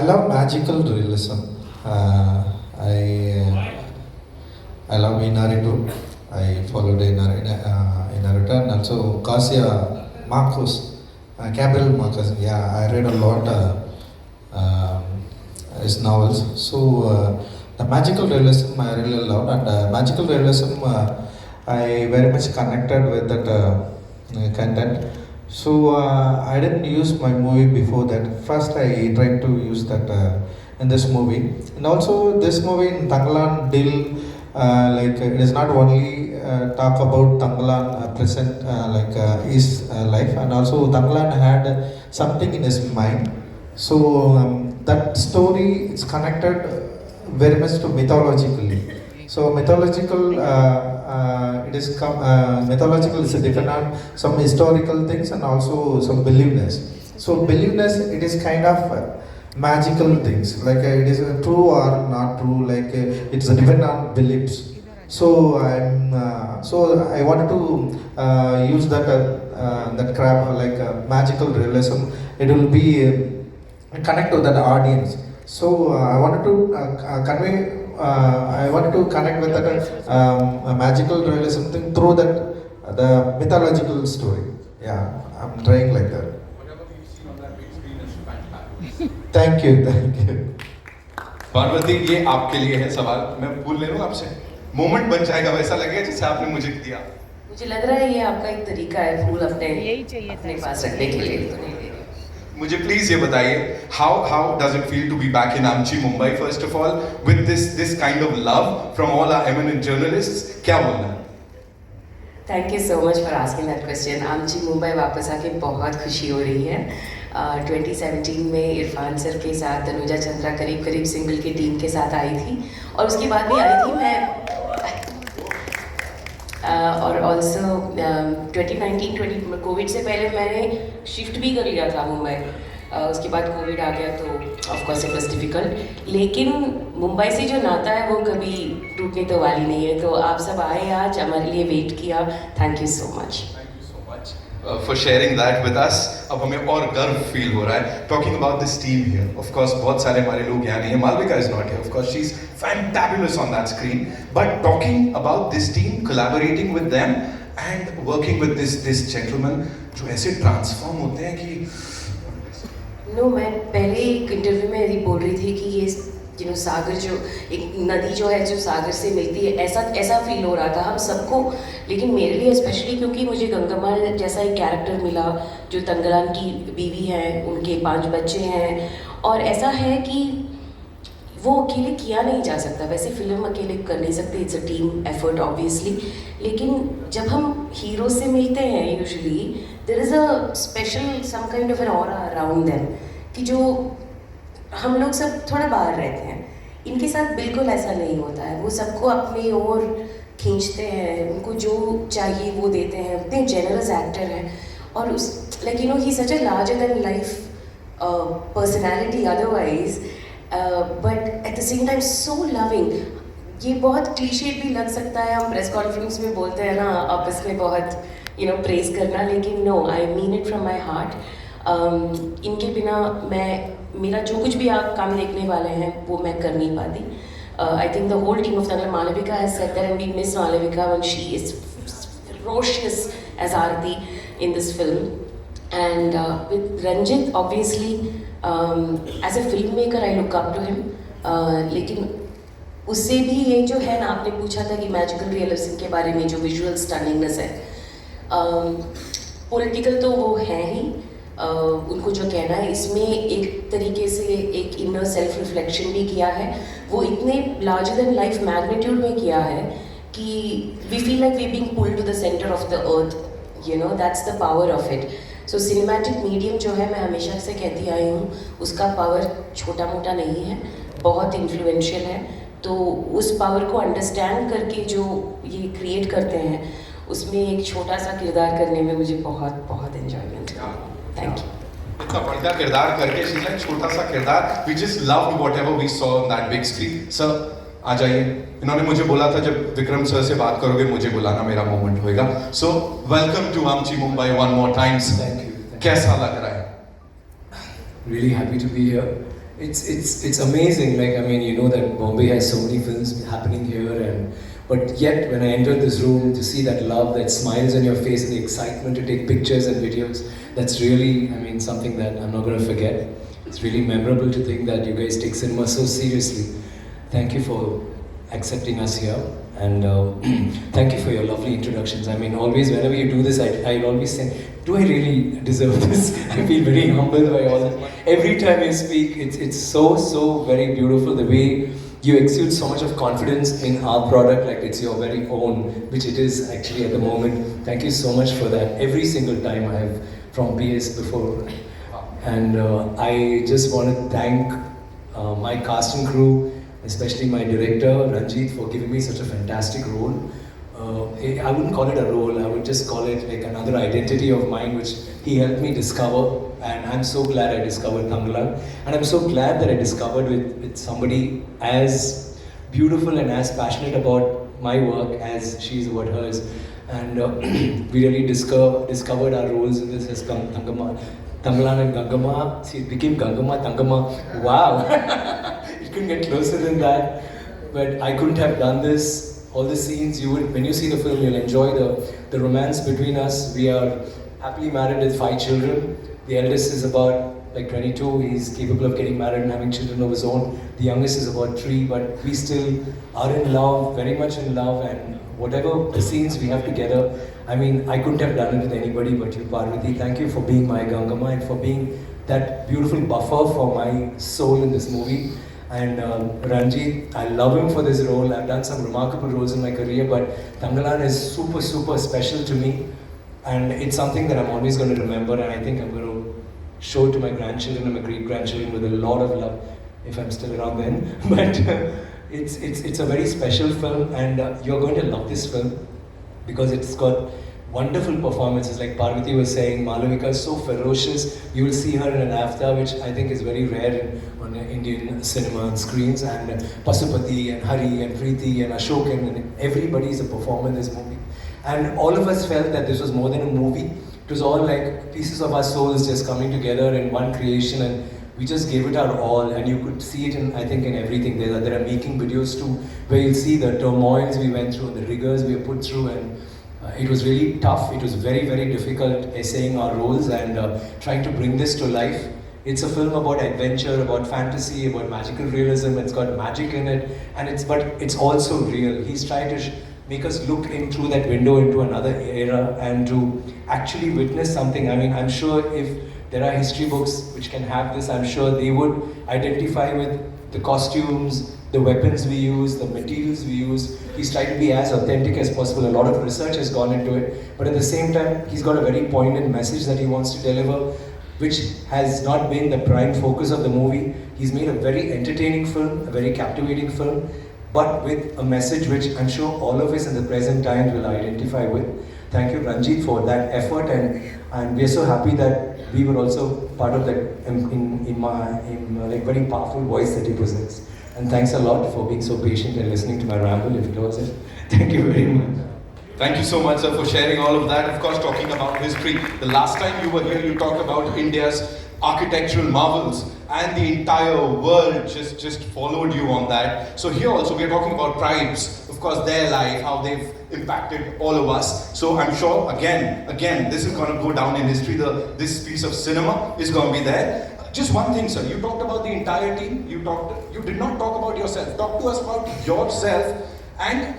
love magical realism. I love Inaritu. I followed Inaritu and also Garcia Marcos, Gabriel Marcos. Yeah, I read a lot his novels. So the magical realism I really loved, and magical realism I very much connected with that content. So I didn't use my movie before that. First I tried to use that in this movie, and also this movie in Tangalan Dil, like it is not only talk about Tangalan present his life, and also Tangalan had something in his mind. So that story is connected very much to mythologically. So mythological, mythological is depend on some historical things and also some beliefness. So beliefness, it is kind of magical things, like it is true or not true, like it's depend on beliefs. So so I wanted to use that craft like magical realism. It will be connect to that audience. So I wanted to convey. I wanted to connect with that magical realism thing through that the mythological story. Yeah, I'm trying like that. Whatever we've seen on that big screen is fantastic. Thank you, thank you. Parvati, ये आपके लिए है सवाल, मैं पूछ ले लूँ आपसे। मोमेंट बन जाएगा, वैसा लगेगा जैसे आपने मुझे दिया। मुझे लग रहा है ये आपका एक तरीका है फूल अपने पास रखने के लिए, तो नहीं ले रही। मुझे प्लीज ये बताइए, how does it feel to be back in Amchi, Mumbai, first of all, with this kind of love from all our eminent journalists? क्या बोलना है? Thank you so much for asking that question. आमची मुंबई वापस आके बहुत खुशी हो रही है। 2017 में इरफान सर के साथ तनुजा चंद्रा करीब करीब सिंगल की टीम के साथ आई थी, और उसके बाद भी आई थी मैं। और ऑल्सो 2019 कोविड से पहले मैंने शिफ्ट भी कर लिया था मुंबई। उसके बाद कोविड आ गया तो of course it was difficult, लेकिन मुंबई से जो नाता है वो कभी टूटने तो वाली नहीं है। तो आप सब आए आज, हमारे लिए वेट किया। Thank you so much. For sharing that with us. अब हमें और गर्व फील हो रहा है talking about this team here. Of course बहुत सारे हमारे लोग यहाँ नहीं हैं. Malvika is not here. Of course she's fantabulous on that screen. But talking about this team, collaborating with them and working with this gentleman जो ऐसे transform होते हैं कि नो मैं पहले एक इंटरव्यू में यही बोल रही थी कि ये सागर जो एक नदी जो है जो सागर से मिलती है, ऐसा फील हो रहा था हम सबको। लेकिन मेरे लिए स्पेशली क्योंकि मुझे गंगामल जैसा एक कैरेक्टर मिला जो तंगलान की बीवी है, उनके 5 बच्चे हैं, और ऐसा है कि वो अकेले किया नहीं जा सकता। वैसे फिल्म अकेले कर नहीं सकते, it's a team effort obviously. लेकिन जब हम हीरो से मिलते हैं usually there is a special some kind of an aura around them, कि जो हम लोग सब थोड़ा बाहर रहते हैं। इनके साथ बिल्कुल ऐसा नहीं होता है। वो सबको अपनी ओर खींचते हैं, उनको जो चाहिए वो देते हैं। इतने जेनरस एक्टर हैं, और उस like he such a larger than life personality otherwise, but at the same time so loving. ये बहुत क्लीशे भी लग सकता है, हम प्रेस कॉन्फ्रेंस में बोलते हैं ना आपस में बहुत प्रेज करना, लेकिन no, I mean it from my heart. इनके बिना मेरा जो कुछ भी आप काम देखने वाले हैं वो मैं कर नहीं पाती। I think the whole team of Tangla, Malvika has said that, and we miss Malvika when she is ferocious as Aarti in this film. And with Ranjit, obviously, as a filmmaker, I look up to him. लेकिन उससे भी ये जो है ना, आपने पूछा था कि मैजिकल रियलिज्म के बारे में, जो विजुअल स्टनिंगनेस है, पॉलिटिकल तो वो है ही। उनको जो कहना है, इसमें एक तरीके से एक इनर सेल्फ रिफ्लेक्शन भी किया है। वो इतने लार्जर देन लाइफ मैग्नीट्यूड में किया है कि we feel like we being pulled to the centre of the earth, that's the power of it. So cinematic medium जो है, मैं हमेशा से कहती आई हूँ, उसका पावर छोटा मोटा नहीं है, बहुत इन्फ्लुएंशियल है। तो उस पावर को अंडरस्टैंड करके जो ये क्रिएट करते हैं, उसमें एक छोटा सा किरदार करने में मुझे बहुत बहुत एंजॉयमेंट है। Thank you. इतना बढ़िया किरदार करके she's like छोटा सा किरदार, we just loved whatever we saw on that big screen. Sir आ जाइए। इन्होंने मुझे बोला था जब विक्रम सर से बात करोगे मुझे बुलाना, मेरा मोमेंट होएगा। सो वेलकम टू आमची Mumbai one more times. Thank you. कैसा लग रहा है? Really happy to be here. It's amazing. Like, I mean, you know that Bombay has so many films happening here, and but yet when I entered this room to see that love, that smiles on your face, and the excitement to take pictures and videos, that's really, I mean, something that I'm not going to forget. It's really memorable to think that you guys take cinema so seriously. Thank you for accepting us here, and thank you for your lovely introductions. I mean, always whenever you do this, I always say, do I really deserve this? I feel very humbled by all that. Every time you speak, it's so very beautiful, the way you exude so much of confidence in our product, like it's your very own, which it is actually at the moment. Thank you so much for that. Every single time I have from PS before. And I just want to thank my cast and crew, especially my director Ranjit, for giving me such a fantastic role. I wouldn't call it a role, I would just call it like another identity of mine, which he helped me discover. And I'm so glad I discovered Tanglan. And I'm so glad that I discovered with somebody as beautiful and as passionate about my work as she is about hers. And we really discovered our roles in this as Tangama. Tanglan and Gangama. See, it became Gangama, Tangama. Wow! It couldn't get closer than that. But I couldn't have done this. All the scenes, when you see the film, you'll enjoy the romance between us. We are happily married with 5 children. The eldest is about like 22. He's capable of getting married and having children of his own. The youngest is about 3, but we still are in love, very much in love. And whatever the scenes we have together, I mean, I couldn't have done it with anybody but you, Parvati. Thank you for being my Gangama and for being that beautiful buffer for my soul in this movie. And Ranjit, I love him for this role. I've done some remarkable roles in my career, but Tanglan is super special to me. And it's something that I'm always going to remember, and I think I'm going to show to my grandchildren and my great-grandchildren with a lot of love, if I'm still around then. But it's a very special film, and you're going to love this film because it's got wonderful performances. Like Parvati was saying, Malavika is so ferocious. You will see her in an AFTA, which I think is very rare on Indian cinema and screens. And Pasupati and Hari and Preeti and Ashok, and everybody is a performer in this movie. And all of us felt that this was more than a movie. It was all like pieces of our souls just coming together in one creation, and we just gave it our all. And you could see it in, I think, in everything. There are making videos too, where you'll see the turmoils we went through and the rigors we were put through. And it was really tough. It was very difficult essaying our roles and trying to bring this to life. It's a film about adventure, about fantasy, about magical realism. It's got magic in it, and but it's also real. He's trying to make us look in through that window into another era and to actually witness something. I mean, I'm sure if there are history books which can have this, I'm sure they would identify with the costumes, the weapons we use, the materials we use. He's tried to be as authentic as possible. A lot of research has gone into it, but at the same time, he's got a very poignant message that he wants to deliver, which has not been the prime focus of the movie. He's made a very entertaining film, a very captivating film, but with a message which I'm sure all of us in the present times will identify with. Thank you, Ranjit, for that effort, and we're so happy that we were also part of that in like very powerful voice that he possesses. And thanks a lot for being so patient and listening to my ramble, if it was it. Thank you very much. Thank you so much, sir, for sharing all of that. Of course, talking about history. The last time you were here, you talked about India's architectural marvels, and the entire world just followed you on that. So here also, we are talking about tribes. Of course, their life, how they've impacted all of us. So I'm sure, again, this is going to go down in history. This piece of cinema is going to be there. Just one thing, sir. You talked about the entire team. You did not talk about yourself. Talk to us about yourself. And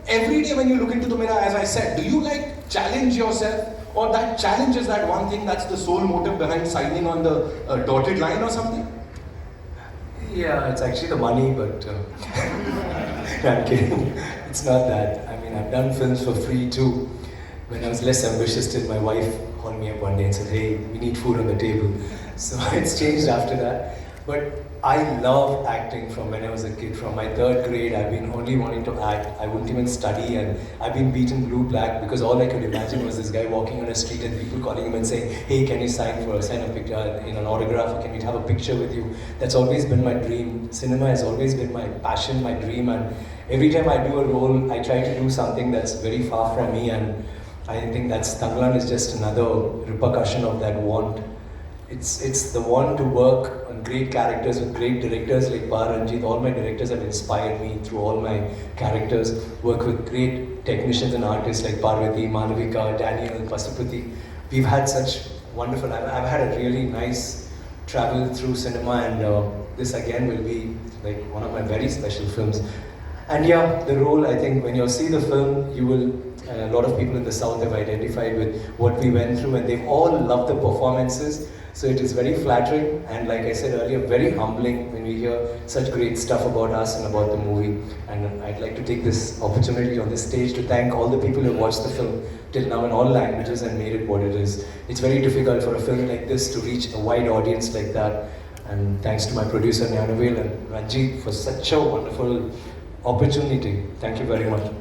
every day when you look into the mirror, as I said, do you like challenge yourself, or that challenge is that one thing that's the sole motive behind signing on the dotted line or something? Yeah, it's actually the money, but no, I'm kidding. It's not that. I mean, I've done films for free too. When I was less ambitious, still my wife called me up one day and said, "Hey, we need food on the table." So it's changed after that. But I love acting from when I was a kid. From my 3rd grade, I've been only wanting to act. I wouldn't even study, and I've been beaten blue black because all I could imagine was this guy walking on a street and people calling him and saying, "Hey, can you sign a picture in an autograph? Or can we have a picture with you?" That's always been my dream. Cinema has always been my passion, my dream, and every time I do a role, I try to do something that's very far from me, and I think Tanglan is just another repercussion of that want. it's the one to work on great characters with great directors like Bar Ranjit. All my directors have inspired me through all my characters. Work with great technicians and artists like Parvati, Malavika, Daniel, Pasupati. We've had such wonderful. I've had a really nice travel through cinema, and this again will be like one of my very special films. And yeah, the role, I think when you see the film, you will, a lot of people in the South have identified with what we went through, and they've all loved the performances. So it is very flattering, and like I said earlier, very humbling when we hear such great stuff about us and about the movie. And I'd like to take this opportunity on this stage to thank all the people who have watched the film till now in all languages and made it what it is. It's very difficult for a film like this to reach a wide audience like that. And thanks to my producer Nyanavel and Ranjit for such a wonderful opportunity. Thank you very much.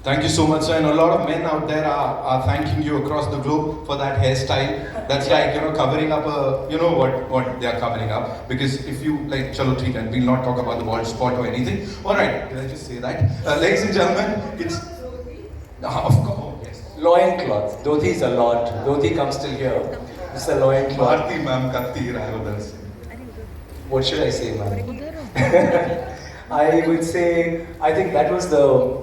Thank you so much, sir. And a lot of men out there are thanking you across the globe for that hairstyle. That's like, covering up what they are covering up. Because if you, like, chalo, theek hai, we'll not talk about the bald spot or anything. Alright, did I just say that? Ladies and gentlemen, it's... of course, yes. Loincloth. Dhoti is a lot. Dhoti comes till here. It's a loincloth. Bharti ma'am ka tir hai udhar se. What should I say, ma'am? I would say, I think that was the,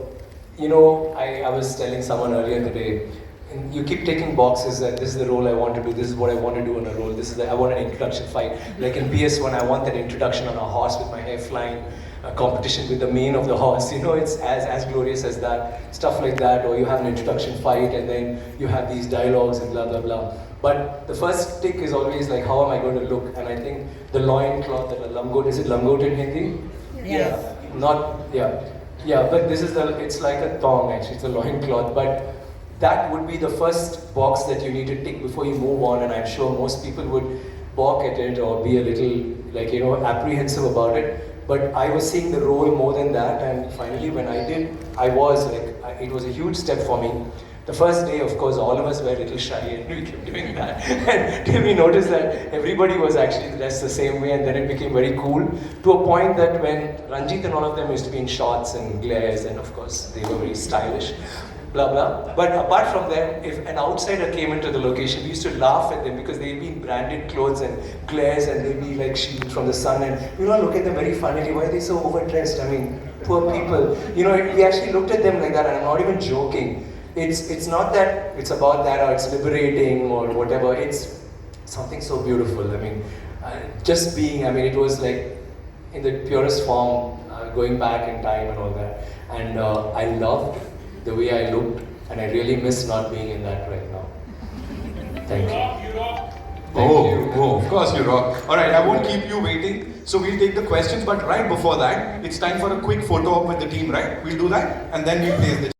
I was telling someone earlier today, and you keep taking boxes that this is the role I want to do, this is what I want to do in a role, I want an introduction fight. Like in PS1, I want that introduction on a horse with my hair flying, a competition with the mane of the horse, it's as glorious as that, stuff like that, or you have an introduction fight and then you have these dialogues and blah blah blah. But the first tick is always like, how am I going to look? And I think the loincloth, the lamgot, is it lamgot in Hindi? Yes. Yeah, but this is it's like a thong actually, it's a loincloth, but that would be the first box that you need to tick before you move on, and I'm sure most people would balk at it or be a little, apprehensive about it, but I was seeing the role more than that, and finally when I did, it was a huge step for me. The first day, of course, all of us were a little shy and we kept doing that. Until we noticed that everybody was actually dressed the same way, and then it became very cool. To a point that when Ranjit and all of them used to be in shorts and glares, and of course they were very stylish, blah blah. But apart from them, if an outsider came into the location, we used to laugh at them because they'd be in branded clothes and glares, and they'd be like shielded from the sun, and we all look at them very funnily. Why are they so overdressed? I mean, poor people. We actually looked at them like that, and I'm not even joking. It's not that it's about that or it's liberating or whatever. It's something so beautiful. I mean, just being. I mean, it was like in the purest form, going back in time and all that. And I loved the way I looked, and I really miss not being in that right now. Thank you. Oh, of course you rock. Alright, I won't keep you waiting. So we'll take the questions, but right before that, it's time for a quick photo op with the team, right? We'll do that, and then we'll place the